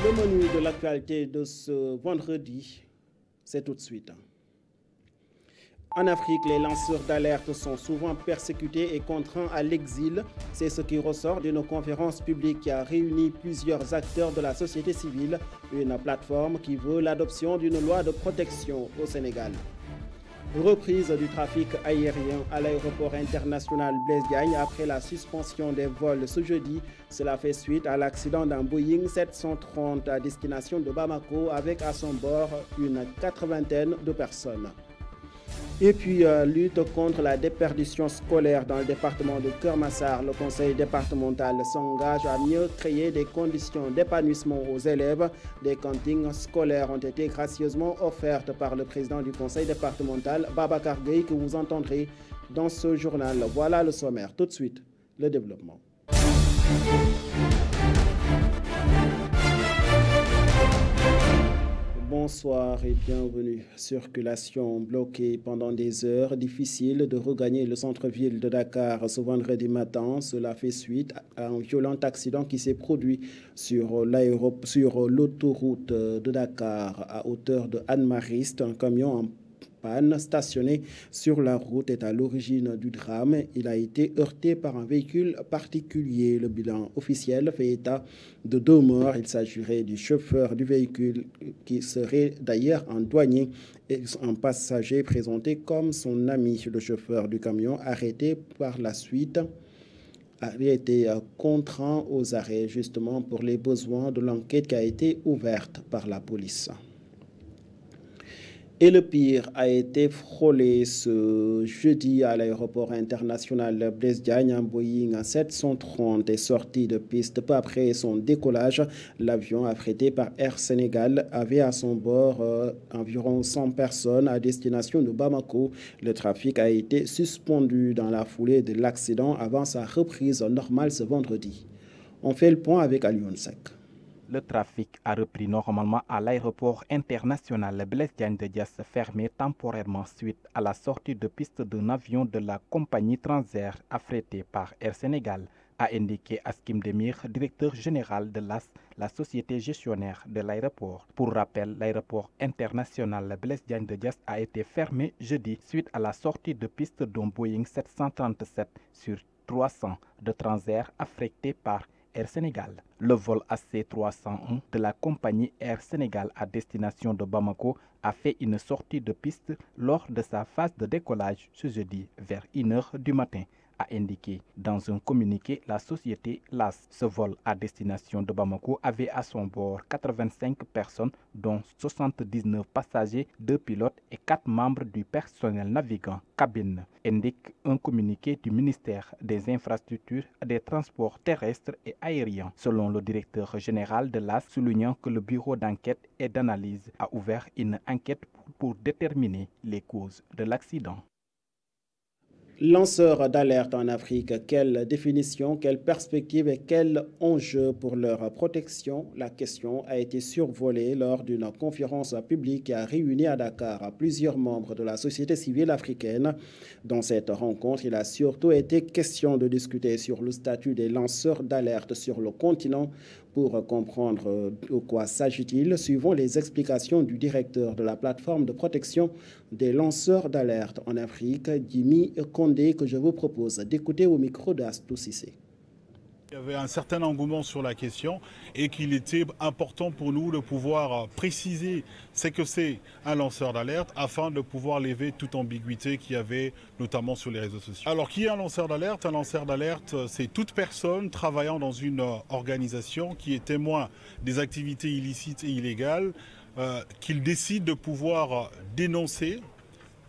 Le menu de l'actualité de ce vendredi, c'est tout de suite. En Afrique, les lanceurs d'alerte sont souvent persécutés et contraints à l'exil. C'est ce qui ressort d'une conférence publique qui a réuni plusieurs acteurs de la société civile, une plateforme qui veut l'adoption d'une loi de protection au Sénégal. Reprise du trafic aérien à l'aéroport international Blaise Diagne après la suspension des vols ce jeudi. Cela fait suite à l'accident d'un Boeing 730 à destination de Bamako avec à son bord une 80aine de personnes. Et puis, lutte contre la déperdition scolaire dans le département de Keur-Massar. Le conseil départemental s'engage à mieux créer des conditions d'épanouissement aux élèves. Des cantines scolaires ont été gracieusement offertes par le président du conseil départemental, Babacar Gueye, que vous entendrez dans ce journal. Voilà le sommaire. Tout de suite, le développement. Bonsoir et bienvenue. Circulation bloquée pendant des heures. Difficile de regagner le centre-ville de Dakar ce vendredi matin. Cela fait suite à un violent accident qui s'est produit sur l'autoroute de Dakar à hauteur de Anne-Mariste. Un camion en panne stationné sur la route est à l'origine du drame. Il a été heurté par un véhicule particulier. Le bilan officiel fait état de 2 morts. Il s'agirait du chauffeur du véhicule qui serait d'ailleurs un douanier et un passager présenté comme son ami. Le chauffeur du camion arrêté par la suite a été contraint aux arrêts justement pour les besoins de l'enquête qui a été ouverte par la police. Et le pire a été frôlé ce jeudi à l'aéroport international Blaise Diagne. Un Boeing 730 est sorti de piste peu après son décollage. L'avion affrété par Air Sénégal avait à son bord environ 100 personnes à destination de Bamako. Le trafic a été suspendu dans la foulée de l'accident avant sa reprise normale ce vendredi. On fait le point avec Alioune Seck. Le trafic a repris normalement à l'aéroport international Blaise Diagne de Diass, fermé temporairement suite à la sortie de piste d'un avion de la compagnie Transair affrété par Air Sénégal, a indiqué Askim Demir, directeur général de l'AS, la société gestionnaire de l'aéroport. Pour rappel, l'aéroport international Blaise Diagne de Diass a été fermé jeudi suite à la sortie de piste d'un Boeing 737 sur 300 de Transair affrété par Air Sénégal. Le vol AC301 de la compagnie Air Sénégal à destination de Bamako a fait une sortie de piste lors de sa phase de décollage ce jeudi vers 1h du matin, a indiqué dans un communiqué la société LAS. Ce vol à destination de Bamako avait à son bord 85 personnes, dont 79 passagers, 2 pilotes et 4 membres du personnel navigant cabine, indique un communiqué du ministère des Infrastructures, des Transports terrestres et aériens. Selon le directeur général de l'AS, soulignant que le bureau d'enquête et d'analyse a ouvert une enquête pour déterminer les causes de l'accident. Lanceurs d'alerte en Afrique, quelle définition, quelle perspective et quel enjeu pour leur protection? La question a été survolée lors d'une conférence publique qui a réuni à Dakar plusieurs membres de la société civile africaine. Dans cette rencontre, il a surtout été question de discuter sur le statut des lanceurs d'alerte sur le continent. Pour comprendre de quoi s'agit-il, suivons les explications du directeur de la plateforme de protection des lanceurs d'alerte en Afrique, Jimmy Condé, que je vous propose d'écouter au micro d'Astou Cissé. Il y avait un certain engouement sur la question et qu'il était important pour nous de pouvoir préciser ce que c'est un lanceur d'alerte afin de pouvoir lever toute ambiguïté qu'il y avait notamment sur les réseaux sociaux. Alors qui est un lanceur d'alerte? Un lanceur d'alerte, c'est toute personne travaillant dans une organisation qui est témoin des activités illicites et illégales qu'il décide de pouvoir dénoncer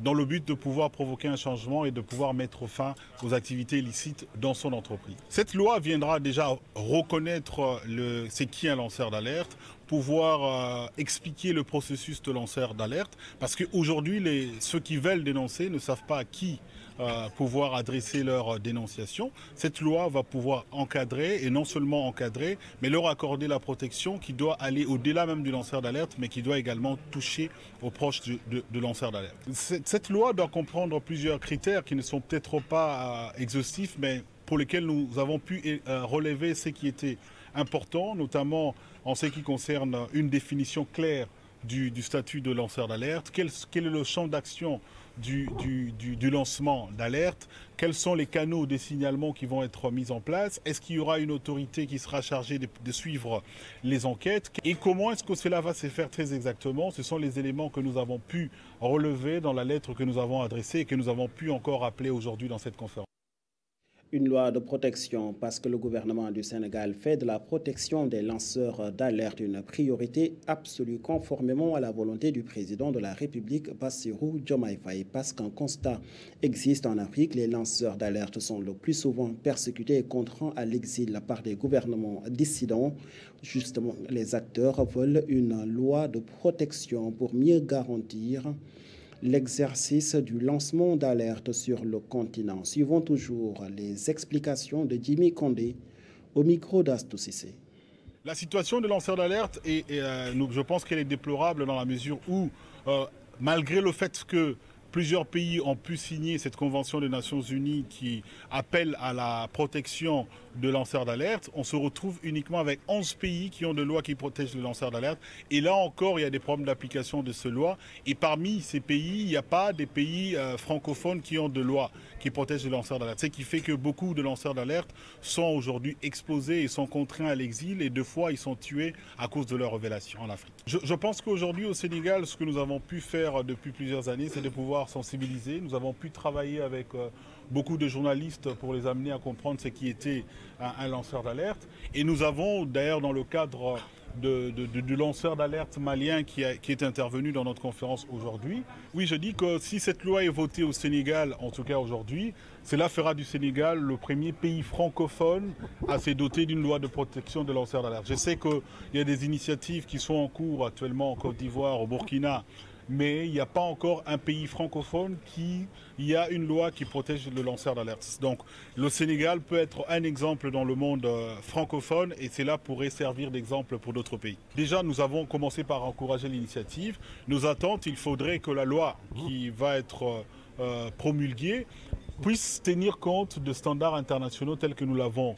dans le but de pouvoir provoquer un changement et de pouvoir mettre fin aux activités illicites dans son entreprise. Cette loi viendra déjà reconnaître c'est qui un lanceur d'alerte, pouvoir expliquer le processus de lanceur d'alerte, parce qu'aujourd'hui, ceux qui veulent dénoncer ne savent pas à qui pouvoir adresser leur dénonciation. Cette loi va pouvoir encadrer, et non seulement encadrer, mais leur accorder la protection qui doit aller au-delà même du lanceur d'alerte, mais qui doit également toucher aux proches de lanceurs d'alerte. Cette loi doit comprendre plusieurs critères qui ne sont peut-être pas exhaustifs, mais pour lesquels nous avons pu relever ce qui était importants, notamment en ce qui concerne une définition claire du statut de lanceur d'alerte, quel est le champ d'action du lancement d'alerte, quels sont les canaux des signalements qui vont être mis en place, est-ce qu'il y aura une autorité qui sera chargée de suivre les enquêtes et comment est-ce que cela va se faire très exactement. Ce sont les éléments que nous avons pu relever dans la lettre que nous avons adressée et que nous avons pu encore appeler aujourd'hui dans cette conférence. Une loi de protection parce que le gouvernement du Sénégal fait de la protection des lanceurs d'alerte une priorité absolue conformément à la volonté du président de la République, Bassirou Diomaye Faye. Parce qu'un constat existe en Afrique, les lanceurs d'alerte sont le plus souvent persécutés et contraints à l'exil par des gouvernements dissidents. Justement, les acteurs veulent une loi de protection pour mieux garantir l'exercice du lancement d'alerte sur le continent. Suivons toujours les explications de Jimmy Condé au micro d'Astou Cissé. La situation de lanceur d'alerte, je pense qu'elle est déplorable dans la mesure où, malgré le fait que plusieurs pays ont pu signer cette convention des Nations Unies qui appelle à la protection de lanceurs d'alerte, on se retrouve uniquement avec 11 pays qui ont des lois qui protègent les lanceurs d'alerte. Et là encore, il y a des problèmes d'application de ces lois. Et parmi ces pays, il n'y a pas des pays francophones qui ont des lois qui protègent les lanceurs d'alerte. Ce qui fait que beaucoup de lanceurs d'alerte sont aujourd'hui exposés et sont contraints à l'exil. Et deux fois, ils sont tués à cause de leurs révélations en Afrique. Je pense qu'aujourd'hui, au Sénégal, ce que nous avons pu faire depuis plusieurs années, c'est de pouvoir sensibiliser. Nous avons pu travailler avec beaucoup de journalistes pour les amener à comprendre ce qui était un lanceur d'alerte. Et nous avons d'ailleurs dans le cadre du lanceur d'alerte malien qui est intervenu dans notre conférence aujourd'hui. Oui, je dis que si cette loi est votée au Sénégal, en tout cas aujourd'hui, cela fera du Sénégal le premier pays francophone à se doter d'une loi de protection des lanceurs d'alerte. Je sais qu'il y a des initiatives qui sont en cours actuellement en Côte d'Ivoire, au Burkina, mais il n'y a pas encore un pays francophone qui a une loi qui protège le lanceur d'alerte. Donc le Sénégal peut être un exemple dans le monde francophone et cela pourrait servir d'exemple pour d'autres pays. Déjà, nous avons commencé par encourager l'initiative. Nos attentes, il faudrait que la loi qui va être promulguée puisse tenir compte de standards internationaux tels que nous l'avons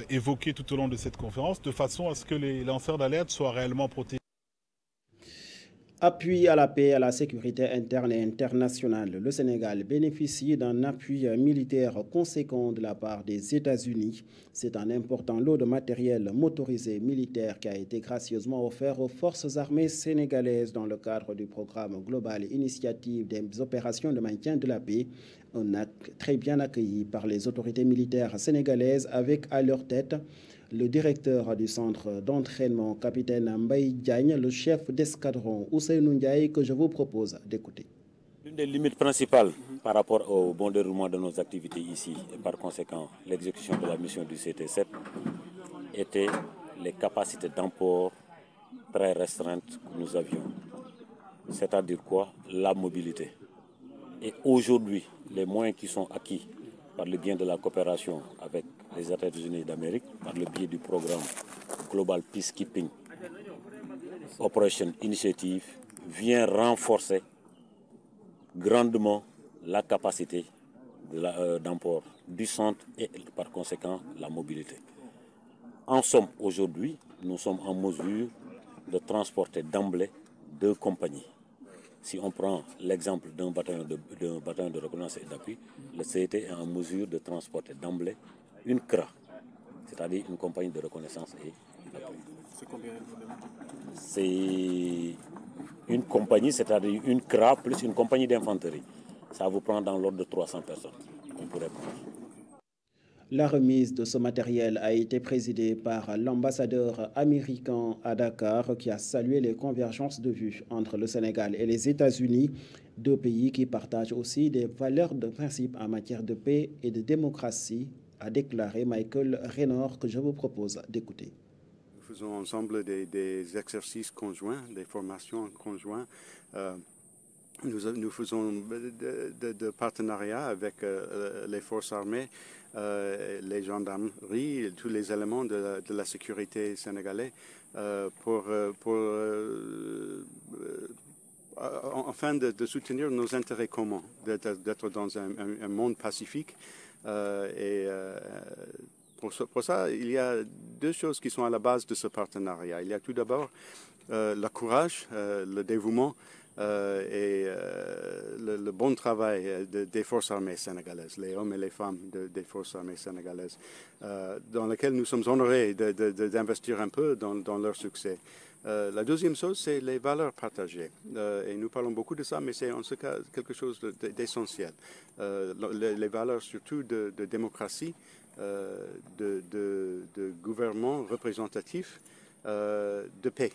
évoqué tout au long de cette conférence, de façon à ce que les lanceurs d'alerte soient réellement protégés. Appui à la paix et à la sécurité interne et internationale. Le Sénégal bénéficie d'un appui militaire conséquent de la part des États-Unis. C'est un important lot de matériel motorisé militaire qui a été gracieusement offert aux forces armées sénégalaises dans le cadre du programme global Initiative des opérations de maintien de la paix. Un acte très bien accueilli par les autorités militaires sénégalaises avec à leur tête le directeur du centre d'entraînement, capitaine Mbaye Diagne, le chef d'escadron Ousseynou Ndiaye, que je vous propose d'écouter. L'une des limites principales par rapport au bon déroulement de nos activités ici, et par conséquent l'exécution de la mission du CT7, était les capacités d'emport très restreintes que nous avions. C'est-à-dire quoi? La mobilité. Et aujourd'hui, les moyens qui sont acquis par le biais de la coopération avec les États-Unis d'Amérique, par le biais du programme Global Peacekeeping Operation Initiative, vient renforcer grandement la capacité d'emport du centre et par conséquent la mobilité. En somme, aujourd'hui, nous sommes en mesure de transporter d'emblée 2 compagnies. Si on prend l'exemple d'un bataillon de reconnaissance et d'appui, le CET est en mesure de transporter d'emblée une CRA, c'est-à-dire une compagnie de reconnaissance et d'appui. C'est combien? C'est une compagnie, c'est-à-dire une CRA plus une compagnie d'infanterie. Ça vous prend dans l'ordre de 300 personnes. On pourrait prendre. La remise de ce matériel a été présidée par l'ambassadeur américain à Dakar qui a salué les convergences de vues entre le Sénégal et les États-Unis, 2 pays qui partagent aussi des valeurs de principe en matière de paix et de démocratie, a déclaré Michael Raynor, que je vous propose d'écouter. Nous faisons ensemble des exercices conjoints, des formations conjointes. Nous faisons de partenariats avec les forces armées, les gendarmeries, tous les éléments de la sécurité sénégalaise afin de soutenir nos intérêts communs, d'être dans un monde pacifique et pour ça, il y a deux choses qui sont à la base de ce partenariat. Il y a tout d'abord le courage, le dévouement et le bon travail des forces armées sénégalaises, les hommes et les femmes des forces armées sénégalaises, dans lesquels nous sommes honorés d'investir un peu dans leur succès. La deuxième chose, c'est les valeurs partagées. Et nous parlons beaucoup de ça, mais c'est en ce cas quelque chose d'essentiel. Les valeurs surtout de démocratie, de gouvernement représentatif, de paix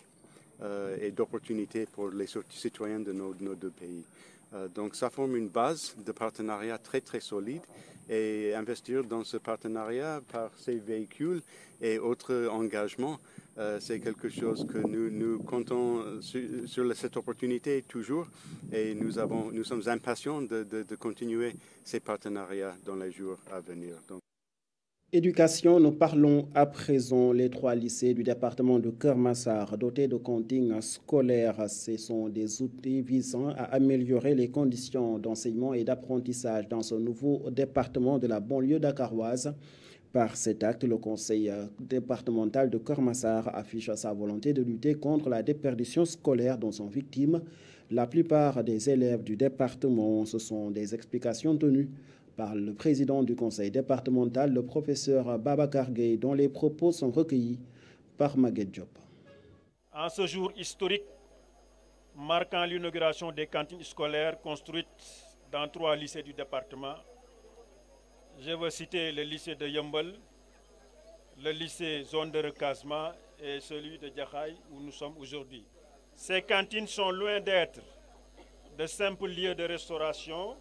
et d'opportunités pour les citoyens de nos deux pays. Donc ça forme une base de partenariat très très solide, et investir dans ce partenariat par ces véhicules et autres engagements, c'est quelque chose que nous comptons sur cette opportunité toujours, et nous sommes impatients de continuer ces partenariats dans les jours à venir. Donc, éducation, nous parlons à présent. Les 3 lycées du département de Keur Massar, dotés de cantines scolaires. Ce sont des outils visant à améliorer les conditions d'enseignement et d'apprentissage dans ce nouveau département de la banlieue dakaroise. Par cet acte, le conseil départemental de Keur Massar affiche sa volonté de lutter contre la déperdition scolaire dont sont victimes la plupart des élèves du département. Ce sont des explications tenues par le président du conseil départemental, le professeur Babacar Gueye, dont les propos sont recueillis par Maguette Diop. En ce jour historique, marquant l'inauguration des cantines scolaires construites dans 3 lycées du département, je veux citer le lycée de Yeumbeul, le lycée Zone de Recasement et celui de Diakhaï où nous sommes aujourd'hui. Ces cantines sont loin d'être de simples lieux de restauration,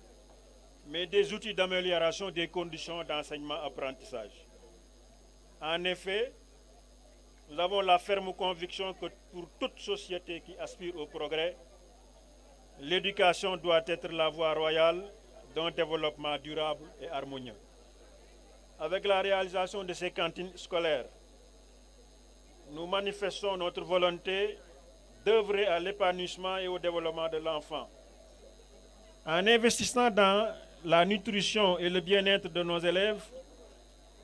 mais des outils d'amélioration des conditions d'enseignement-apprentissage. En effet, nous avons la ferme conviction que pour toute société qui aspire au progrès, l'éducation doit être la voie royale d'un développement durable et harmonieux. Avec la réalisation de ces cantines scolaires, nous manifestons notre volonté d'œuvrer à l'épanouissement et au développement de l'enfant. En investissant dans la nutrition et le bien-être de nos élèves,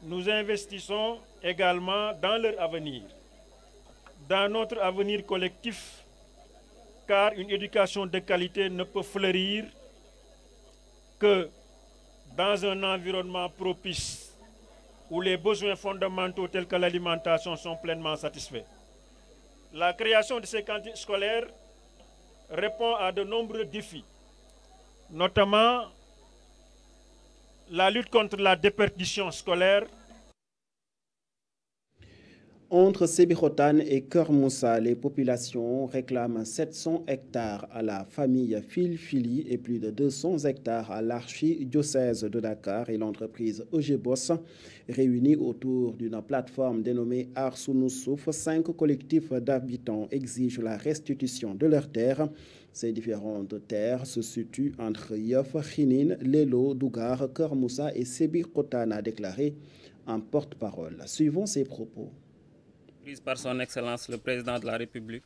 nous investissons également dans leur avenir, dans notre avenir collectif, car une éducation de qualité ne peut fleurir que dans un environnement propice où les besoins fondamentaux tels que l'alimentation sont pleinement satisfaits. La création de ces cantines scolaires répond à de nombreux défis, notamment la lutte contre la déperdition scolaire. Entre Sébikotane et Keur Moussa, les populations réclament 700 hectares à la famille Filfili et plus de 200 hectares à l'archidiocèse de Dakar et l'entreprise Ogeboss. Réunis autour d'une plateforme dénommée Arsunussouf, 5 collectifs d'habitants exigent la restitution de leurs terres. Ces différentes terres se situent entre Yoff, Khinin, Lelo, Dougar, Keur Moussa et Sébikotane, a déclaré un porte-parole. Suivons ses propos. Prise par son Excellence le Président de la République,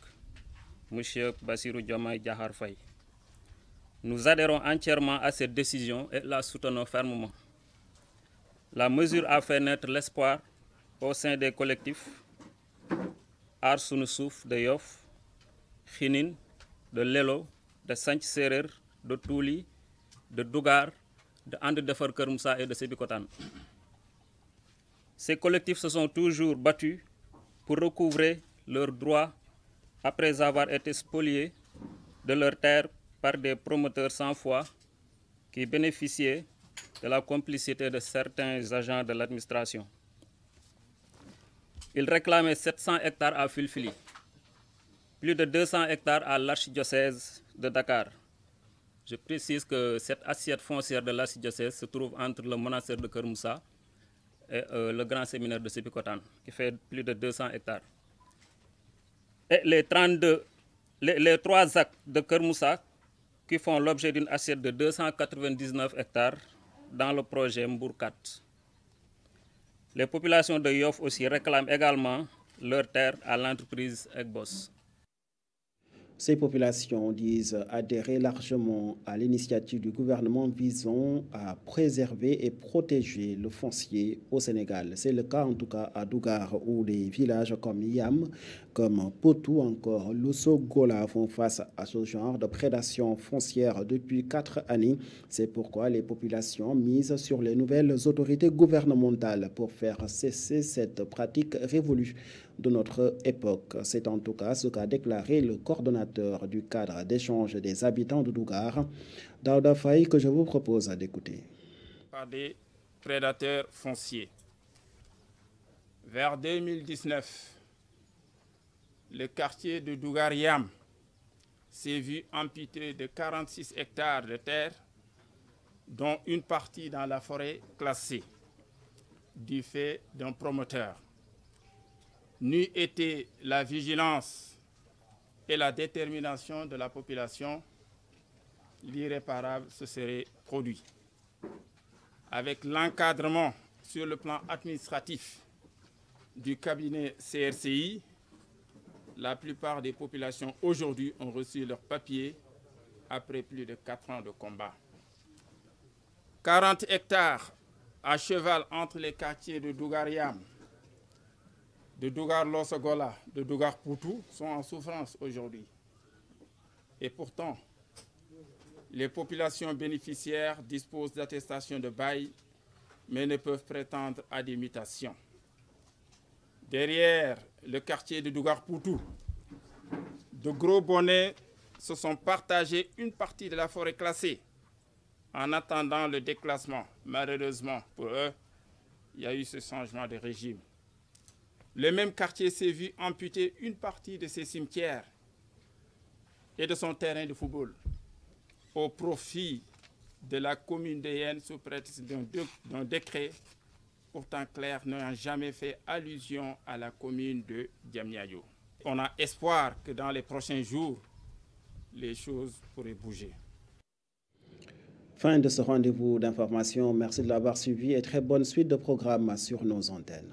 M. Bassirou Diomaye Diakhar Faye. Nous adhérons entièrement à cette décision et la soutenons fermement. La mesure a fait naître l'espoir au sein des collectifs Arsunussouf de Yoff, Khinin, de Lelo, de Santh Serer, de Touli, de Dougar, de And Defar Keur Moussa et de Sébikotane. Ces collectifs se sont toujours battus pour recouvrer leurs droits après avoir été spoliés de leurs terres par des promoteurs sans foi qui bénéficiaient de la complicité de certains agents de l'administration. Ils réclamaient 700 hectares à Filfili, plus de 200 hectares à l'archidiocèse de Dakar. Je précise que cette assiette foncière de l'archidiocèse se trouve entre le monastère de Keur Moussa et le grand séminaire de Sébikotane, qui fait plus de 200 hectares. Et les 3 actes de Keur Moussa qui font l'objet d'une assiette de 299 hectares dans le projet Mbour 4. Les populations de Yoff aussi réclament également leurs terres à l'entreprise Egbos. Ces populations disent adhérer largement à l'initiative du gouvernement visant à préserver et protéger le foncier au Sénégal. C'est le cas en tout cas à Dougar où les villages comme Yam, comme Potou, encore Lousso-Gola font face à ce genre de prédation foncière depuis 4 années. C'est pourquoi les populations misent sur les nouvelles autorités gouvernementales pour faire cesser cette pratique révolue de notre époque. C'est en tout cas ce qu'a déclaré le coordonnateur du cadre d'échange des habitants de Dougar, Daouda Faye, que je vous propose d'écouter. Par des prédateurs fonciers. Vers 2019, le quartier de Dougar-Yam s'est vu amputé de 46 hectares de terre, dont une partie dans la forêt classée, du fait d'un promoteur. N'eût été la vigilance et la détermination de la population, l'irréparable se serait produit. Avec l'encadrement sur le plan administratif du cabinet CRCI, la plupart des populations aujourd'hui ont reçu leurs papiers après plus de 4 ans de combat. 40 hectares à cheval entre les quartiers de Dougar-Yam, de Dougar-Losso-Gola, de Dougar-Poutou sont en souffrance aujourd'hui. Et pourtant, les populations bénéficiaires disposent d'attestations de bail, mais ne peuvent prétendre à des mutations. Derrière le quartier de Dougar-Poutou, de gros bonnets se sont partagés une partie de la forêt classée en attendant le déclassement. Malheureusement pour eux, il y a eu ce changement de régime. Le même quartier s'est vu amputer une partie de ses cimetières et de son terrain de football au profit de la commune de Yen sous prétexte d'un décret pourtant clair n'ayant jamais fait allusion à la commune de Diamniadio. On a espoir que dans les prochains jours, les choses pourraient bouger. Fin de ce rendez-vous d'information. Merci de l'avoir suivi et très bonne suite de programmes sur nos antennes.